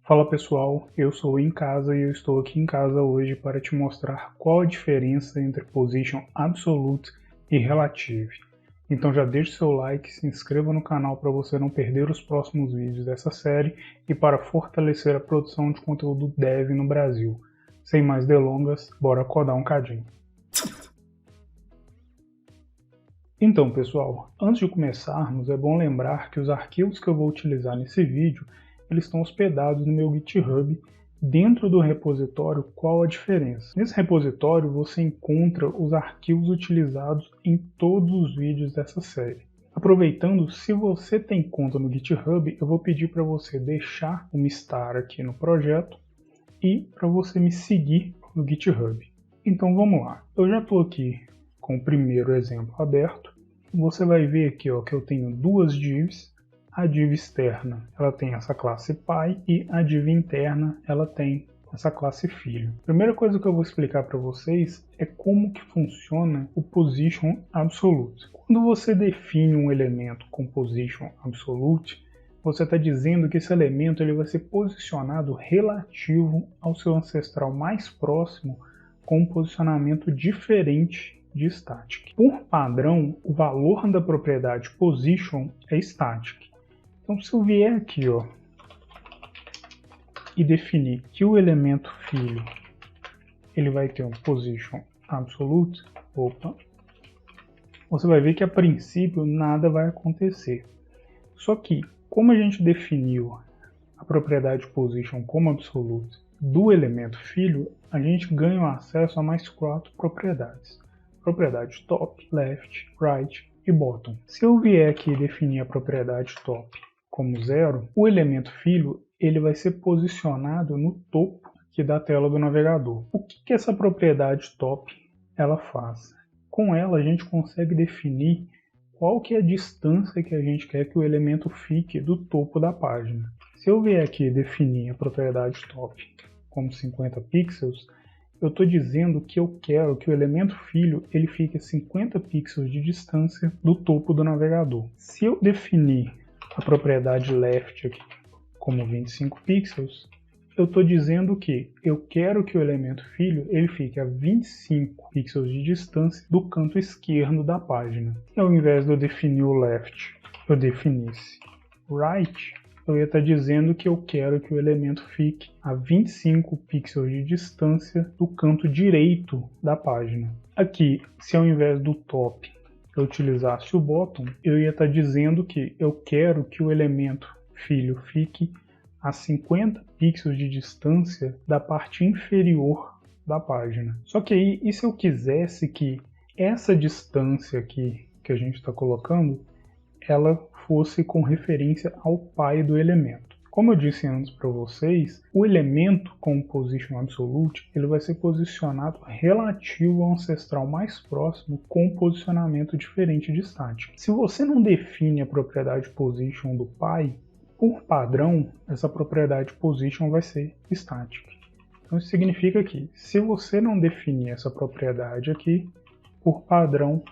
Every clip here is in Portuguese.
Fala pessoal, eu sou o Em Casa e eu estou aqui em casa hoje para te mostrar qual a diferença entre Position Absolute e Relative. Então já deixe seu like, se inscreva no canal para você não perder os próximos vídeos dessa série e para fortalecer a produção de conteúdo dev no Brasil. Sem mais delongas, bora codar um cadinho. Então pessoal, antes de começarmos é bom lembrar que os arquivos que eu vou utilizar nesse vídeo eles estão hospedados no meu GitHub dentro do repositório Qual a Diferença. Nesse repositório você encontra os arquivos utilizados em todos os vídeos dessa série. Aproveitando, se você tem conta no GitHub, eu vou pedir para você deixar uma star aqui no projeto e para você me seguir no GitHub. Então vamos lá, eu já estou aqui com o primeiro exemplo aberto. Você vai ver aqui que eu tenho duas divs. A div externa ela tem essa classe pai e a div interna ela tem essa classe filho. A primeira coisa que eu vou explicar para vocês é como que funciona o Position Absolute. Quando você define um elemento com Position Absolute, você está dizendo que esse elemento ele vai ser posicionado relativo ao seu ancestral mais próximo com um posicionamento diferente de static. Por padrão, o valor da propriedade position é static. Então, se eu vier aqui e definir que o elemento filho ele vai ter um position absolute, você vai ver que a princípio nada vai acontecer. Só que, como a gente definiu a propriedade position como absolute do elemento filho, a gente ganha acesso a mais 4 propriedades. Propriedade top, left, right e bottom. Se eu vier aqui definir a propriedade top como 0, o elemento filho ele vai ser posicionado no topo aqui da tela do navegador. O que essa propriedade top ela faz? Com ela a gente consegue definir qual que é a distância que a gente quer que o elemento fique do topo da página. Se eu vier aqui definir a propriedade top como 50 pixels, eu estou dizendo que eu quero que o elemento filho ele fique a 50 pixels de distância do topo do navegador. Se eu definir a propriedade left aqui como 25 pixels, eu estou dizendo que eu quero que o elemento filho ele fique a 25 pixels de distância do canto esquerdo da página. E ao invés de eu definir o left, eu definisse right, eu ia estar dizendo que eu quero que o elemento fique a 25 pixels de distância do canto direito da página. Aqui, se ao invés do top eu utilizasse o bottom, eu ia estar dizendo que eu quero que o elemento filho fique a 50 pixels de distância da parte inferior da página. Só que aí, e se eu quisesse que essa distância aqui que a gente está colocando, ela fosse com referência ao pai do elemento? Como eu disse antes para vocês, o elemento com Position Absolute ele vai ser posicionado relativo ao ancestral mais próximo com um posicionamento diferente de static. Se você não define a propriedade position do pai, por padrão, essa propriedade position vai ser static. Então isso significa que se você não definir essa propriedade aqui, por padrão,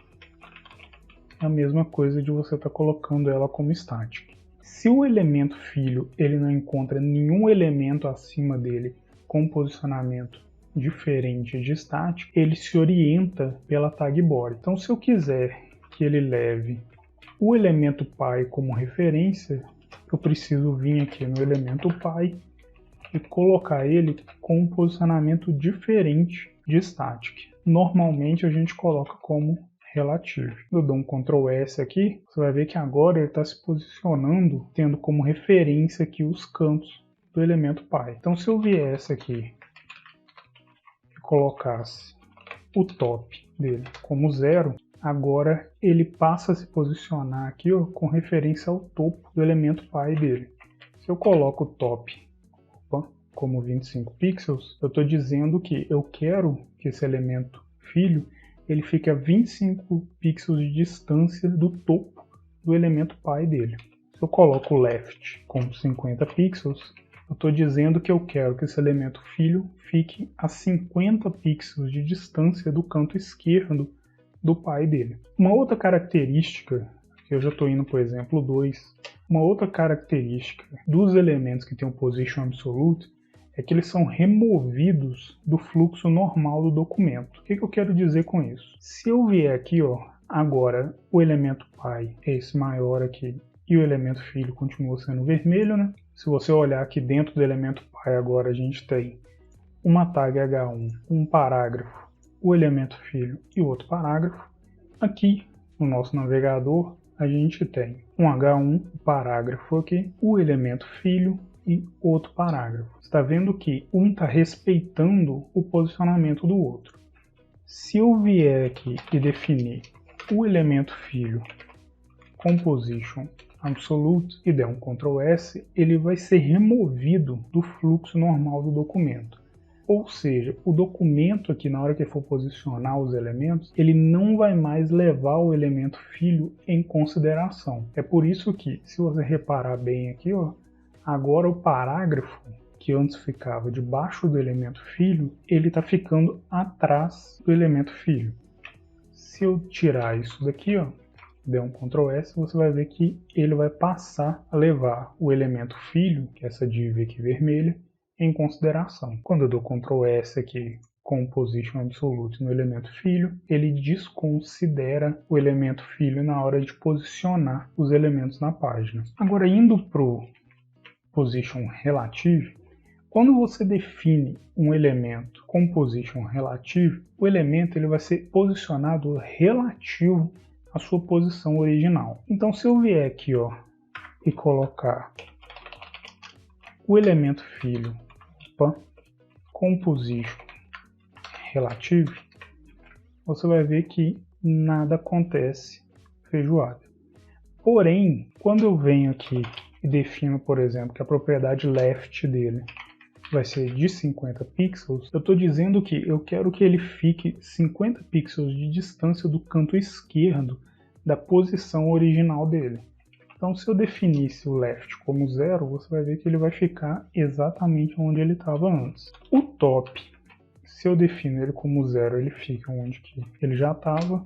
é a mesma coisa de você estar colocando ela como static. Se o elemento filho ele não encontra nenhum elemento acima dele com posicionamento diferente de static, ele se orienta pela tag body. Então, se eu quiser que ele leve o elemento pai como referência, eu preciso vir aqui no elemento pai e colocar ele com um posicionamento diferente de static. Normalmente a gente coloca como relativo. Eu dou um Ctrl S aqui, você vai ver que agora ele está se posicionando, tendo como referência aqui os cantos do elemento pai. Então se eu viesse aqui e colocasse o top dele como 0, agora ele passa a se posicionar aqui com referência ao topo do elemento pai dele. Se eu coloco o top como 25 pixels, eu estou dizendo que eu quero que esse elemento filho ele fica a 25 pixels de distância do topo do elemento pai dele. Se eu coloco o left com 50 pixels, eu estou dizendo que eu quero que esse elemento filho fique a 50 pixels de distância do canto esquerdo do pai dele. Uma outra característica que eu já estou indo para o exemplo 2. Uma outra característica dos elementos que tem o position absolute é que eles são removidos do fluxo normal do documento. O que eu quero dizer com isso? Se eu vier aqui, agora o elemento pai é esse maior aqui e o elemento filho continua sendo vermelho, né? Se você olhar aqui dentro do elemento pai agora a gente tem uma tag H1, um parágrafo, o elemento filho e outro parágrafo. Aqui no nosso navegador a gente tem um H1, o parágrafo aqui, o elemento filho e outro parágrafo. Você está vendo que um está respeitando o posicionamento do outro. Se eu vier aqui e definir o elemento filho com position absolute e der um Ctrl S, ele vai ser removido do fluxo normal do documento. Ou seja, o documento aqui, na hora que for posicionar os elementos, ele não vai mais levar o elemento filho em consideração. É por isso que, se você reparar bem aqui, agora o parágrafo, que antes ficava debaixo do elemento filho, ele está ficando atrás do elemento filho. Se eu tirar isso daqui, der um Ctrl S, você vai ver que ele vai passar a levar o elemento filho, que é essa div aqui vermelha, em consideração. Quando eu dou Ctrl S aqui com position absolute no elemento filho, ele desconsidera o elemento filho na hora de posicionar os elementos na página. Agora, indo para o position relative, quando você define um elemento com position relative, o elemento ele vai ser posicionado relativo à sua posição original. Então, se eu vier aqui e colocar o elemento filho com position relative, você vai ver que nada acontece feijoada. Porém, quando eu venho aqui e defino, por exemplo, que a propriedade left dele vai ser de 50 pixels, eu estou dizendo que eu quero que ele fique 50 pixels de distância do canto esquerdo da posição original dele. Então, se eu definisse o left como 0, você vai ver que ele vai ficar exatamente onde ele estava antes. O top, se eu defino ele como 0, ele fica onde que ele já estava.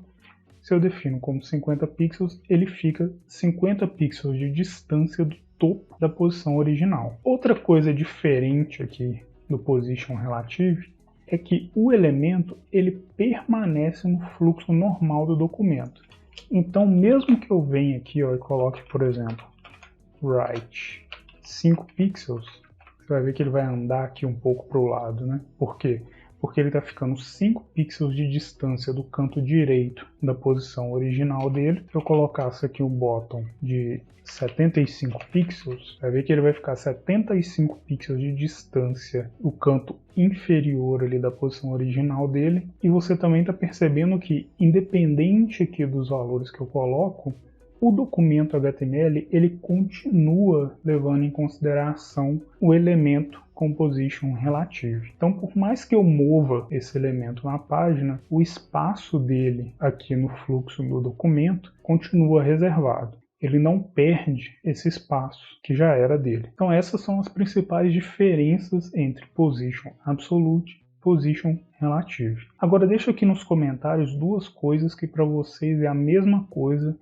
Se eu defino como 50 pixels, ele fica 50 pixels de distância do topo da posição original. Outra coisa diferente aqui do position relative é que o elemento ele permanece no fluxo normal do documento. Então, mesmo que eu venha aqui e coloque, por exemplo, right 5 pixels, você vai ver que ele vai andar aqui um pouco para o lado, né? Por quê? Porque ele está ficando 5 pixels de distância do canto direito da posição original dele. Se eu colocasse aqui o bottom de 75 pixels, vai ver que ele vai ficar 75 pixels de distância do canto inferior ali da posição original dele. E você também está percebendo que, independente aqui dos valores que eu coloco, o documento HTML ele continua levando em consideração o elemento com position relative. Então, por mais que eu mova esse elemento na página, o espaço dele aqui no fluxo do documento continua reservado. Ele não perde esse espaço que já era dele. Então, essas são as principais diferenças entre position absolute e position relative. Agora, deixa aqui nos comentários duas coisas que para vocês é a mesma coisa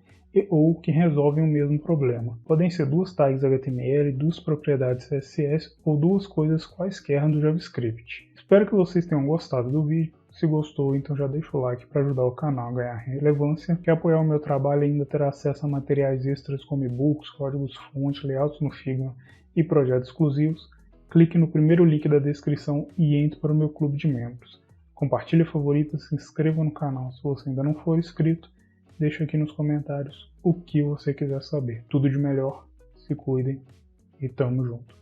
ou que resolvem o mesmo problema. Podem ser duas tags HTML, duas propriedades CSS ou duas coisas quaisquer do JavaScript. Espero que vocês tenham gostado do vídeo. Se gostou, então já deixa o like para ajudar o canal a ganhar relevância. Quer apoiar o meu trabalho e ainda ter acesso a materiais extras como e-books, códigos-fonte, layouts no Figma e projetos exclusivos? Clique no primeiro link da descrição e entre para o meu clube de membros. Compartilhe, favorita, se inscreva no canal se você ainda não for inscrito. Deixa aqui nos comentários o que você quiser saber. Tudo de melhor, se cuidem e tamo junto.